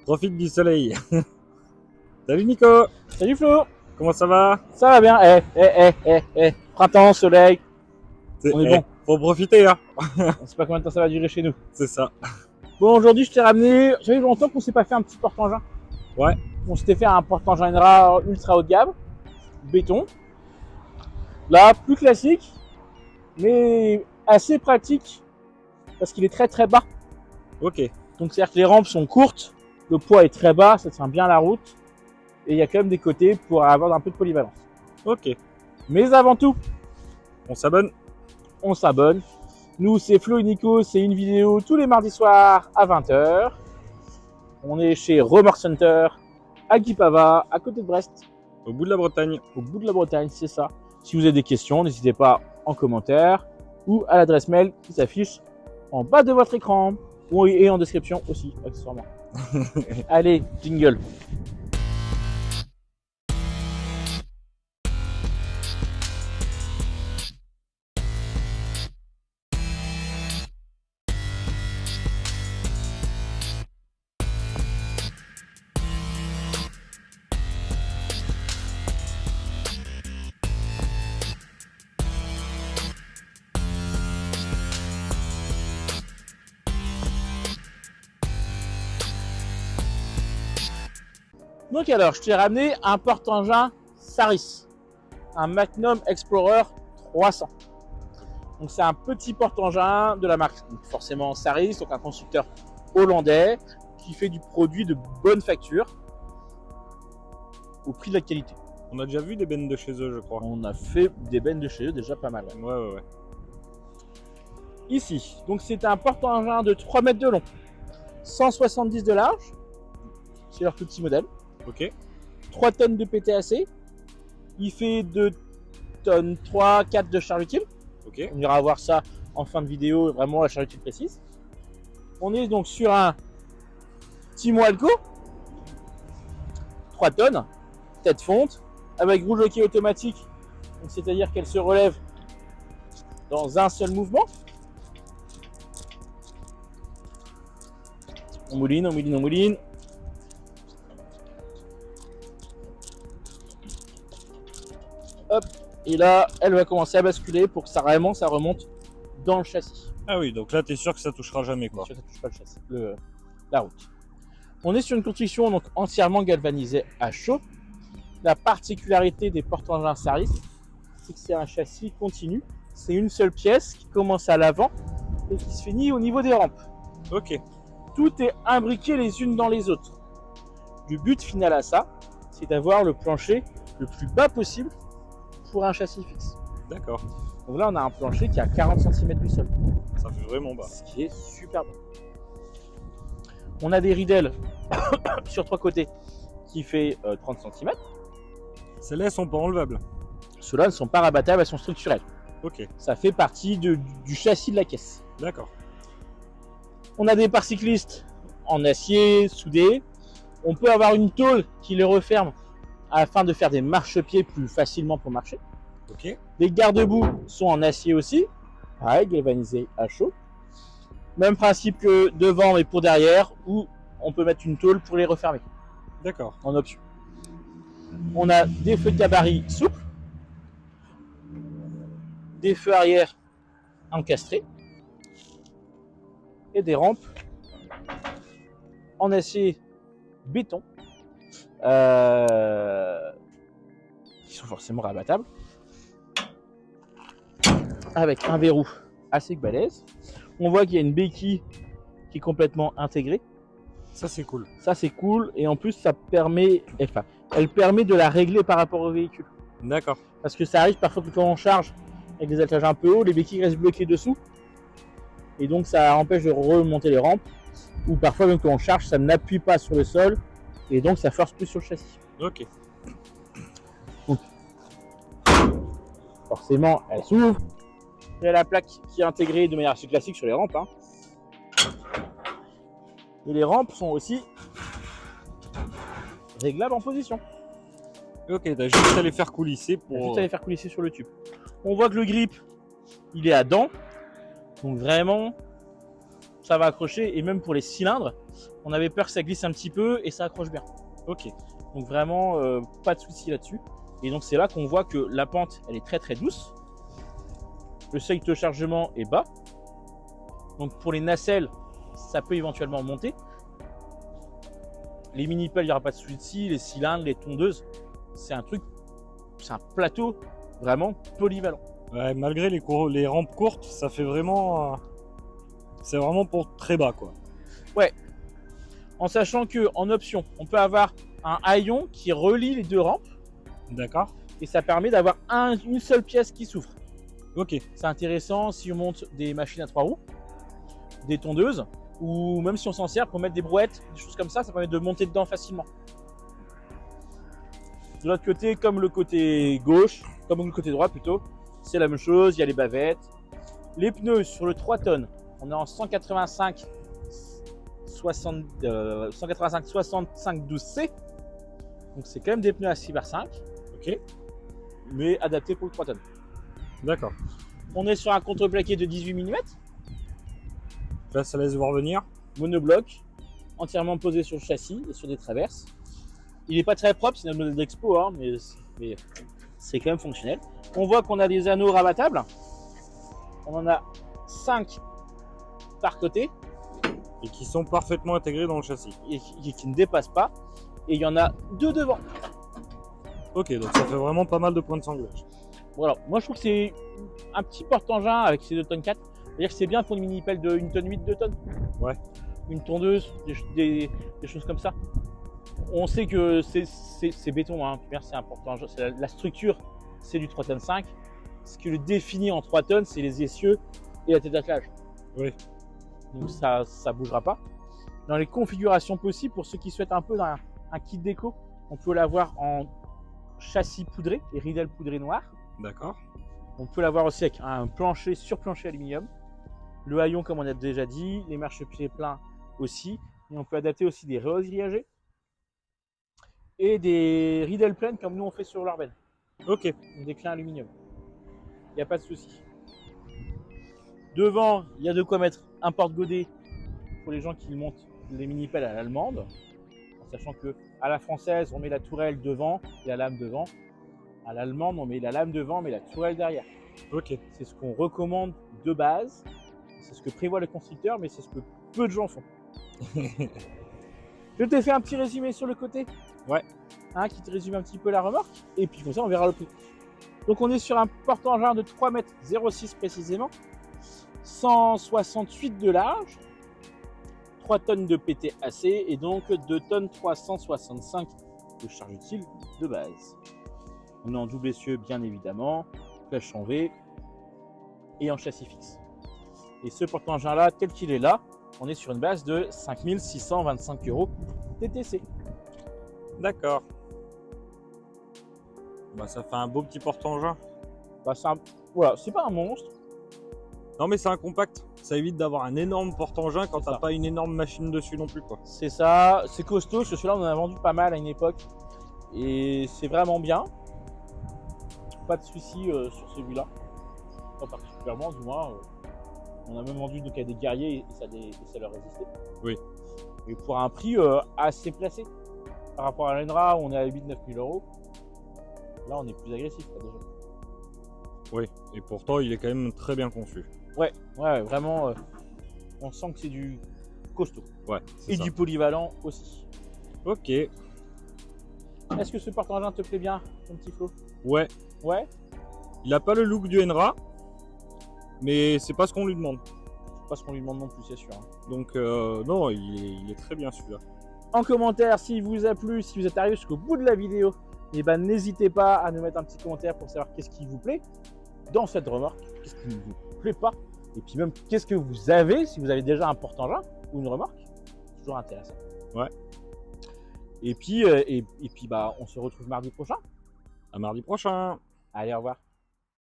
Profite du soleil. Salut Nico. Salut Flo. Comment ça va? Ça va bien. Printemps, soleil, on est bon. Faut profiter, hein. On sait pas combien de temps ça va durer chez nous. C'est ça. Bon, aujourd'hui je t'ai ramené, ça fait longtemps qu'on s'est pas fait un petit porte-engin. Ouais. On s'était fait un porte-engin NRA ultra haut de gamme, béton. Là, plus classique, mais assez pratique parce qu'il est très bas. Ok. Donc c'est-à-dire que les rampes sont courtes, le poids est très bas, ça tient bien la route. Et il y a quand même des côtés pour avoir un peu de polyvalence. Ok. Mais avant tout, On s'abonne. on s'abonne. Nous, c'est Flo et Nico, c'est une vidéo tous les mardis soirs à 20h. On est chez Remorque Center, à Guipava, à côté de Brest, Au bout de la Bretagne. au bout de la Bretagne, c'est ça. Si vous avez des questions, n'hésitez pas en commentaire ou à l'adresse mail qui s'affiche en bas de votre écran et en description aussi, accessoirement. Allez, jingle. Donc alors, je t'ai ramené un porte-engin Saris, un Magnum Explorer 300. Donc c'est un petit porte-engin de la marque, donc forcément Saris, donc un constructeur hollandais qui fait du produit de bonne facture au prix de la qualité. On a déjà vu des bennes de chez eux, je crois. On a fait des bennes de chez eux déjà pas mal. Ouais. Ici, donc c'est un porte-engin de 3 mètres de long, 170 de large, c'est leur tout petit modèle. Ok. 3 tonnes de PTAC, il fait 2 tonnes 3, 4 de charge utile. Ok. On ira voir ça en fin de vidéo, vraiment la charge utile précise. On est donc sur un Timo Alco, 3 tonnes, tête fonte, avec roue jockey automatique, c'est-à-dire qu'elle se relève dans un seul mouvement. On mouline. Hop, et là, elle va commencer à basculer pour que ça remonte dans le châssis. Ah oui, donc là, t'es sûr que ça touchera jamais, quoi. Bien sûr, ça touche pas le châssis, la route. On est sur une construction donc entièrement galvanisée à chaud. La particularité des porte-engins Saris, c'est que c'est un châssis continu. C'est une seule pièce qui commence à l'avant et qui se finit au niveau des rampes. Ok. Tout est imbriqué les unes dans les autres. Le but final à ça, c'est d'avoir le plancher le plus bas possible pour un châssis fixe. D'accord. Donc là, on a un plancher qui est à 40 cm du sol. Ça fait vraiment bas. Ce qui est super bon. On a des ridelles sur 3 côtés qui fait 30 cm. Celles-là sont pas enlevables. Ceux-là ne sont pas rabattables, elles sont structurelles. Ok. Ça fait partie du châssis de la caisse. D'accord. On a des pare cyclistes en acier soudés. On peut avoir une tôle qui les referme afin de faire des marchepieds plus facilement pour marcher. Ok. Les garde-boue sont en acier aussi, pareil, galvanisés à chaud. Même principe que devant mais pour derrière, où on peut mettre une tôle pour les refermer D'accord. en option. On a des feux de gabarit souples, des feux arrière encastrés et des rampes en acier béton qui sont forcément rabattables avec un verrou assez balèze. On voit qu'il y a une béquille qui est complètement intégrée. Ça, c'est cool. Ça c'est cool et en plus ça permet, elle permet de la régler par rapport au véhicule. D'accord. Parce que ça arrive parfois que quand on charge avec des attelages un peu hauts, les béquilles restent bloquées dessous. Et donc ça empêche de remonter les rampes. Ou parfois même quand on charge, ça n'appuie pas sur le sol. Et donc ça force plus sur le châssis. Ok. Donc, forcément, elle s'ouvre. Il y a la plaque qui est intégrée de manière assez classique sur les rampes. Et les rampes sont aussi réglables en position. Ok, t'as juste à les faire coulisser Il y a pour... juste à les faire coulisser sur le tube. On voit que le grip, il est à dents. Donc vraiment, ça va accrocher. Et même pour les cylindres, On avait peur que ça glisse un petit peu et ça accroche bien. Ok. Donc vraiment, pas de souci là-dessus. Et donc c'est là qu'on voit que la pente, elle est très très douce. Le seuil de chargement est bas. Donc pour les nacelles, ça peut éventuellement monter. Les mini-pelles, il n'y aura pas de souci. Les cylindres, les tondeuses, c'est un plateau vraiment polyvalent. Ouais, malgré les rampes courtes, ça fait vraiment. C'est vraiment pour très bas, quoi. Ouais. En sachant qu'en option, on peut avoir un haillon qui relie les deux rampes. D'accord. Et ça permet d'avoir une seule pièce qui s'ouvre. Ok. C'est intéressant si on monte des machines à 3 roues, des tondeuses, ou même si on s'en sert pour mettre des brouettes, des choses comme ça permet de monter dedans facilement. De l'autre côté, comme le côté gauche, comme le côté droit plutôt, c'est la même chose, il y a les bavettes. Les pneus sur le 3 tonnes, on est en 185 65 12C. Donc c'est quand même des pneus à 6/5. Ok. Mais adaptés pour le 3 tonnes. D'accord. On est sur un contreplaqué de 18 mm. Là, ça laisse voir venir. Monobloc, entièrement posé sur le châssis et sur des traverses. Il n'est pas très propre, c'est notre modèle d'expo, hein, mais c'est quand même fonctionnel. On voit qu'on a des anneaux rabattables. On en a 5 par côté. Et qui sont parfaitement intégrés dans le châssis. Et qui ne dépassent pas. Et il y en a 2 devant. Ok, donc ça fait vraiment pas mal de points de sanglage. Voilà, moi je trouve que c'est un petit porte-engin avec ces 2 tonnes 4. C'est-à-dire que c'est bien pour une mini-pelle de 1 tonne 8, 2 tonnes. Ouais. Une tondeuse, des choses comme ça. On sait que c'est béton, hein. C'est un porte-engin. La structure, c'est du 3 tonnes 5. Ce qui le définit en 3 tonnes, c'est les essieux et la tête d'attelage. Oui. Donc ça bougera pas. Dans les configurations possibles, pour ceux qui souhaitent un peu dans un kit déco, on peut l'avoir en châssis poudré et ridelle poudré noir. D'accord. On peut l'avoir aussi avec un plancher sur plancher aluminium. Le haillon, comme on a déjà dit, les marchepieds pleins aussi. Et on peut adapter aussi des rehauses grillagées et des ridelles pleines comme nous on fait sur l'Arben. Ok. Des clins aluminium. Il n'y a pas de souci. Devant, il y a de quoi mettre un porte-godet pour les gens qui montent les mini-pelles à l'allemande. En sachant que à la française, on met la tourelle devant et la lame devant. À l'allemande, on met la lame devant, mais la tourelle derrière. Ok. C'est ce qu'on recommande de base. C'est ce que prévoit le constructeur, mais c'est ce que peu de gens font. Je t'ai fait un petit résumé sur le côté. Ouais. Qui te résume un petit peu la remorque. Et puis comme ça, on verra le prix. Donc on est sur un porte-engin de 3,06 m précisément. 168 de large. 3 tonnes de PTAC et donc 2 tonnes 365 de charge utile de base. On est en double essieu bien évidemment, flèche en V et en châssis fixe. Et ce porte-engin là, tel qu'il est là, on est sur une base de 5 625 € TTC. D'accord. Bah ça fait un beau petit porte-engin. Bah, voilà, c'est pas un monstre. Non mais c'est un compact. Ça évite d'avoir un énorme porte-engin quand t'as pas une énorme machine dessus non plus, quoi. C'est ça, c'est costaud, parce que celui-là on en a vendu pas mal à une époque. Et c'est vraiment bien. Pas de soucis sur celui-là. Pas particulièrement, du moins. On a même vendu donc à des guerriers et ça leur résistait. Oui. Et pour un prix assez placé. Par rapport à l'Enra, on est à 8-9 000 €. Là, on est plus agressif, là, déjà. Oui, et pourtant, il est quand même très bien conçu. Ouais, vraiment, on sent que c'est du costaud. Ouais, et ça. Du polyvalent aussi. Ok. Est-ce que ce porte-engin te plaît bien, ton petit Flo? Ouais. Ouais. Il a pas le look du Enra, mais c'est pas ce qu'on lui demande. C'est pas ce qu'on lui demande non plus, c'est sûr. Donc, non, il est très bien celui-là. En commentaire, s'il vous a plu, si vous êtes arrivé jusqu'au bout de la vidéo, eh ben, n'hésitez pas à nous mettre un petit commentaire pour savoir qu'est-ce qui vous plaît dans cette remorque, qu'est-ce qui ne vous plaît pas, et puis même qu'est-ce que vous avez, si vous avez déjà un porte-engin ou une remorque, c'est toujours intéressant. Ouais. Et puis, bah, on se retrouve mardi prochain. À mardi prochain. Allez, au revoir.